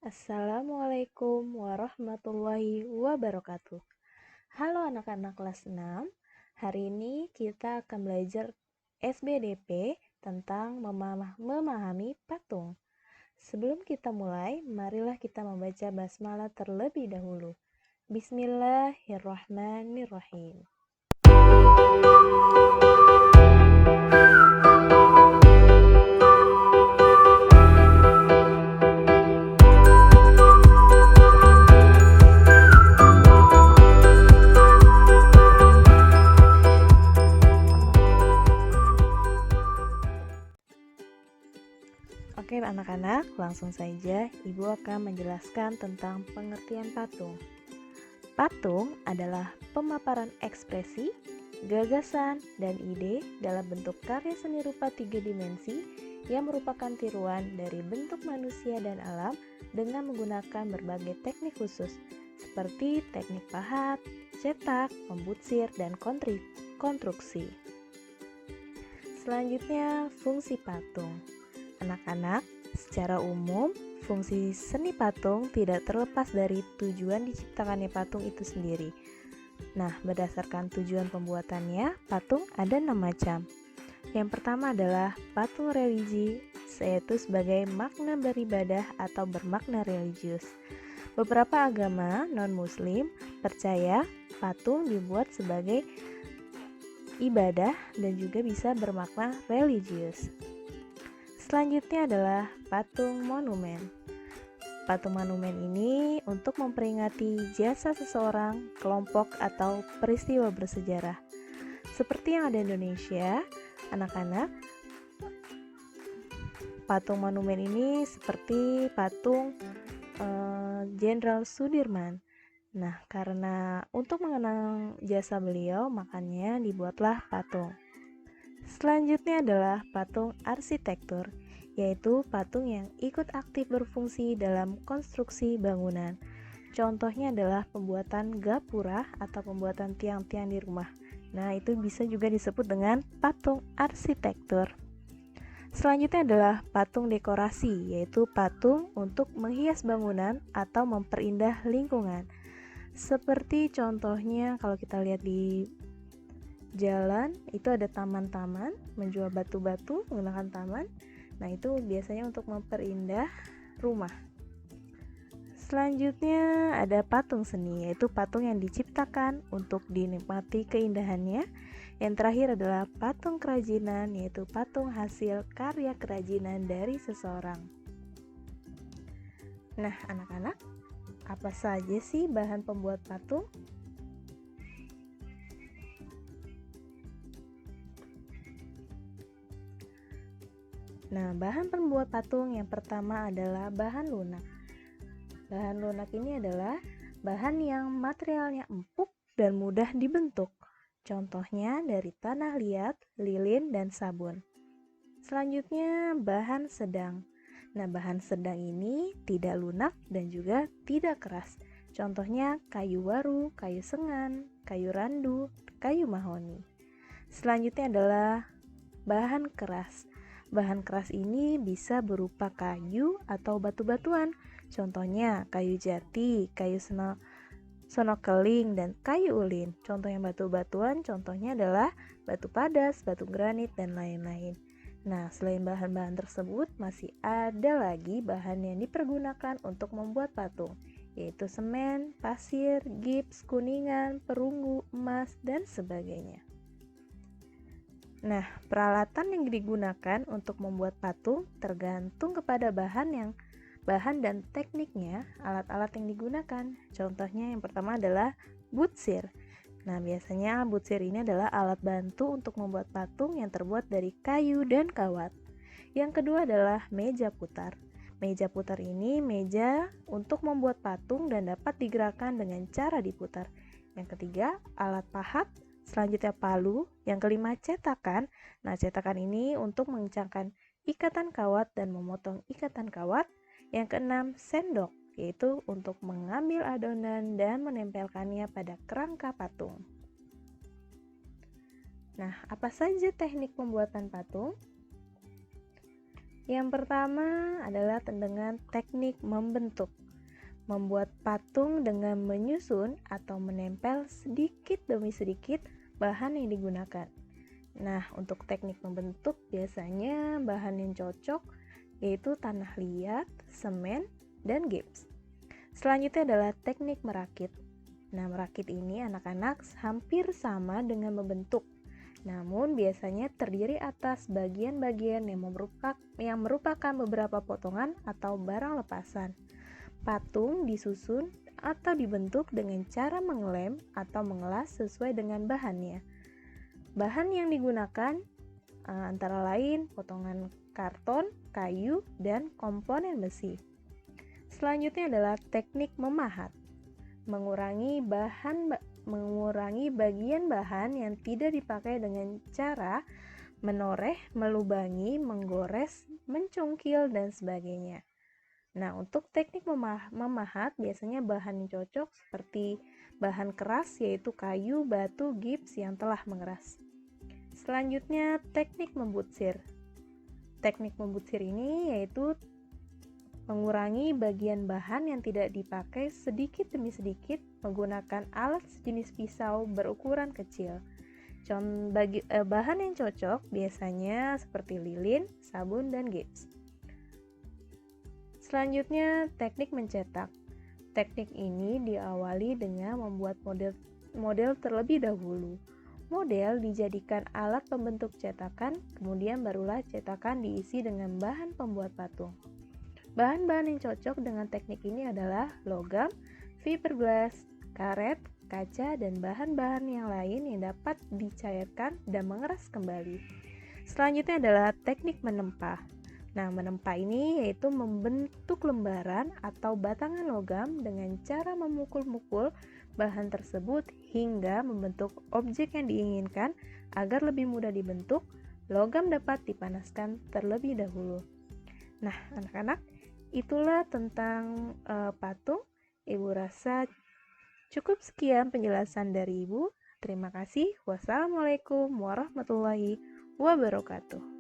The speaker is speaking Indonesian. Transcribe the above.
Assalamualaikum warahmatullahi wabarakatuh. Halo anak-anak kelas 6. Hari ini kita akan belajar SBDP tentang memahami patung. Sebelum kita mulai, marilah kita membaca basmalah terlebih dahulu. Bismillahirrahmanirrahim. Oke anak-anak, langsung saja Ibu akan menjelaskan tentang pengertian patung. Patung adalah pemaparan ekspresi, gagasan, dan ide dalam bentuk karya seni rupa 3 dimensi yang merupakan tiruan dari bentuk manusia dan alam dengan menggunakan berbagai teknik khusus seperti teknik pahat, cetak, membutsir, dan konstruksi. Selanjutnya, fungsi patung. Anak-anak, secara umum, fungsi seni patung tidak terlepas dari tujuan diciptakannya patung itu sendiri. Nah, berdasarkan tujuan pembuatannya, patung ada 6 macam. Yang pertama adalah patung religi, yaitu sebagai makna beribadah atau bermakna religius. Beberapa agama non-muslim percaya patung dibuat sebagai ibadah dan juga bisa bermakna religius. Selanjutnya adalah patung monumen. Patung monumen ini untuk memperingati jasa seseorang, kelompok, atau peristiwa bersejarah. Seperti yang ada di Indonesia, anak-anak, patung monumen ini seperti patung Jenderal Sudirman. Nah, karena untuk mengenang jasa beliau, makanya dibuatlah patung. Selanjutnya adalah patung arsitektur, yaitu patung yang ikut aktif berfungsi dalam konstruksi bangunan. Contohnya adalah pembuatan gapura atau pembuatan tiang-tiang di rumah. Nah, itu bisa juga disebut dengan patung arsitektur. Selanjutnya adalah patung dekorasi, yaitu patung untuk menghias bangunan atau memperindah lingkungan. Seperti contohnya kalau kita lihat di jalan, itu ada taman-taman, menjual batu-batu menggunakan taman. Nah, itu biasanya untuk memperindah rumah. Selanjutnya ada patung seni, yaitu patung yang diciptakan untuk dinikmati keindahannya. Yang terakhir adalah patung kerajinan, yaitu patung hasil karya kerajinan dari seseorang. Nah, anak-anak, apa saja sih bahan pembuat patung? Nah, bahan pembuat patung yang pertama adalah bahan lunak. Bahan lunak ini adalah bahan yang materialnya empuk dan mudah dibentuk. Contohnya dari tanah liat, lilin, dan sabun. Selanjutnya, bahan sedang. Nah, bahan sedang ini tidak lunak dan juga tidak keras. Contohnya kayu waru, kayu sengan, kayu randu, kayu mahoni. Selanjutnya adalah bahan keras. Bahan keras ini bisa berupa kayu atau batu-batuan. Contohnya kayu jati, kayu sonokeling, dan kayu ulin. Contoh yang batu-batuan contohnya adalah batu padas, batu granit, dan lain-lain. Nah, selain bahan-bahan tersebut masih ada lagi bahan yang dipergunakan untuk membuat patung, yaitu semen, pasir, gips, kuningan, perunggu, emas, dan sebagainya. Nah, peralatan yang digunakan untuk membuat patung tergantung kepada bahan dan tekniknya, alat-alat yang digunakan. Contohnya yang pertama adalah butsir. Nah, biasanya butsir ini adalah alat bantu untuk membuat patung yang terbuat dari kayu dan kawat. Yang kedua adalah meja putar. Meja putar ini meja untuk membuat patung dan dapat digerakkan dengan cara diputar. Yang ketiga, alat pahat. Selanjutnya palu. Yang kelima, cetakan. Nah, cetakan ini untuk mengencangkan ikatan kawat dan memotong ikatan kawat. Yang keenam, sendok, yaitu untuk mengambil adonan dan menempelkannya pada kerangka patung. Nah, apa saja teknik pembuatan patung? Yang pertama adalah dengan teknik membentuk. Membuat patung dengan menyusun atau menempel sedikit demi sedikit bahan yang digunakan. Nah, untuk teknik membentuk biasanya bahan yang cocok yaitu tanah liat, semen, dan gips. Selanjutnya adalah teknik merakit. Nah, merakit ini anak-anak hampir sama dengan membentuk. Namun biasanya terdiri atas bagian-bagian yang merupakan beberapa potongan atau barang lepasan. Patung disusun atau dibentuk dengan cara mengelem atau mengelas sesuai dengan bahannya. Bahan yang digunakan antara lain potongan karton, kayu, dan komponen besi. Selanjutnya adalah teknik memahat. Mengurangi bagian bahan yang tidak dipakai dengan cara menoreh, melubangi, menggores, mencungkil, dan sebagainya. Nah, untuk teknik memahat biasanya bahan yang cocok seperti bahan keras yaitu kayu, batu, gips yang telah mengeras. Selanjutnya, teknik membutsir. Teknik membutsir ini yaitu mengurangi bagian bahan yang tidak dipakai sedikit demi sedikit menggunakan alat sejenis pisau berukuran kecil. Bahan yang cocok biasanya seperti lilin, sabun, dan gips. Selanjutnya, teknik mencetak. Teknik ini diawali dengan membuat model terlebih dahulu. Model dijadikan alat pembentuk cetakan, kemudian barulah cetakan diisi dengan bahan pembuat patung. Bahan-bahan yang cocok dengan teknik ini adalah logam, fiberglass, karet, kaca, dan bahan-bahan yang lain yang dapat dicairkan dan mengeras kembali. Selanjutnya adalah teknik menempa. Nah, menempa ini yaitu membentuk lembaran atau batangan logam dengan cara memukul-mukul bahan tersebut hingga membentuk objek yang diinginkan. Agar lebih mudah dibentuk, logam dapat dipanaskan terlebih dahulu. Nah, anak-anak, itulah tentang patung. Ibu rasa cukup sekian penjelasan dari Ibu. Terima kasih. Wassalamualaikum warahmatullahi wabarakatuh.